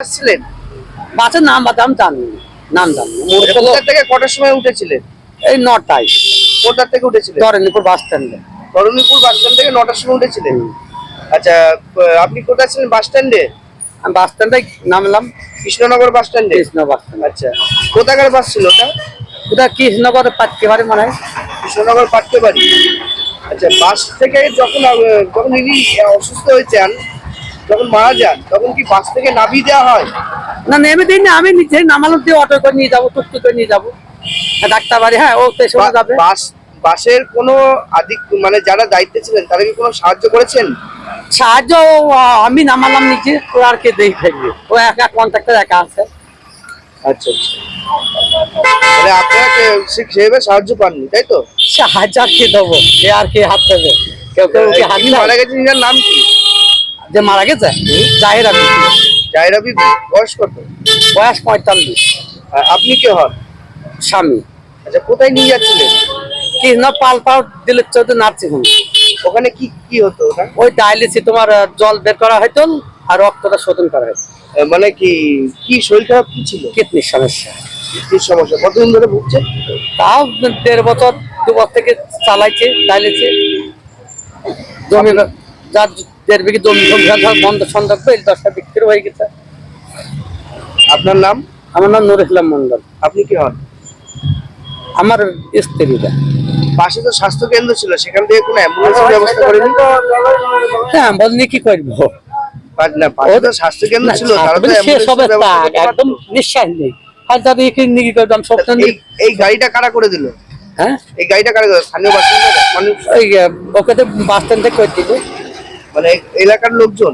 আসছিলেন? বাসের নাম বাতাম জানি নাম জানি কোথা থেকে কটার সময় উঠেছিলেন? এই 9টায় কোথা থেকে উঠেছিলেন? ধরেনপুর বাস স্ট্যান্ডে। তরুণীপুর বাস স্ট্যান্ড থেকে 9টার সময় উঠেছিলেন। আচ্ছা, আপনি কোথায় ছিলেন? বাস স্ট্যান্ডে? আমি বাস স্ট্যান্ডে নামলাম, কৃষ্ণনগর বাস স্ট্যান্ডে। Krishna bus stand. আচ্ছা, কোথাকার বাস ছিল ওটা? ওটা কৃষ্ণনগরের পাটকেবাড়ি মনে হয়। কৃষ্ণনগর পাটকে বাড়ি। আচ্ছা, বাস থেকে যখন যখন ইনি অসুস্থ হয়েছেন, যখন মারা যান, তখন কি বাস থেকে নামিয়ে দেওয়া হয়? না নেমে দিন না, আমি নিজে নামালাম দিয়ে অটো করে নিয়ে যাবো, টুকটুক করে নিয়ে যাবো ডাক্তার বাড়ি। হ্যাঁ, ও স্টেশনে যাবে। বাসের কোনো মানে যারা দায়িত্বে ছিলেন তারা কি কোনো সাহায্য করেছেন? সাহায্য আমি নামালাম নিচে, ও আর কে দেখে ফেলবে, ও একা কন্ট্রাক্টর একা আছে। আচ্ছা আচ্ছা, মানে আপনারা সেভাবে সাহায্য পাননি, তাই তো? সাহায্য আর কে দেবো, কে আর কে হাত দেবে? কেউ কেউ কি হাত যিনি মারা গেছেন এনার নাম কি? যে মারা গেছে জাহির আলী, জায়রা বিবি। বয়স কত? বয়স 45। আপনি কে হন? স্বামী। আচ্ছা, কোথায় নিয়ে যাচ্ছিলেন? কি না পালপাও দিলে চৌধুরী নার্সিং হোম। ওখানে কি কি হতো ওটা? ওই ডায়ালিসিস তোমার জল বের করা হয়তো আর রক্তটা শোধন করা হয়তো। মানে কি কি শরীর খারাপ কি ছিল? কিডনির সমস্যা। কি সমস্যা? কতদিন ধরে ভুগছেন? তাও 1.5 বছর 2 বছর থেকে চালাইছে ডায়ালিসিস। জমি যার 1.5 বিঘে জমি বন্ধ সন্দর্ভ এই 10টা বিক্রি হয়ে গেছে। আপনার নাম? আমার নাম নুর ইসলাম মন্ডল। আপনি কি হন? আমার স্ত্রীটা। পাশে তো স্বাস্থ্য কেন্দ্র ছিল, সেখান থেকে কোনো অ্যাম্বুলেন্সের ব্যবস্থা করেনি? হ্যাঁ, বলনি কি করবো? না, পাশে তো স্বাস্থ্য কেন্দ্র ছিল, তারা তো অ্যাম্বুলেন্সের ব্যবস্থা করতে পারতো। একদম নিঃশ্বাস নেই। আর যাদের নিকি করতাম সব। এই গাড়িটা কারা করে দিল? হ্যাঁ, এই গাড়িটা কারা করে? স্থানীয় বাসিন্দা, মানুষ, ওই ওকে তো বাস স্ট্যান্ড থেকে করে দিল মানে এলাকার লোকজন?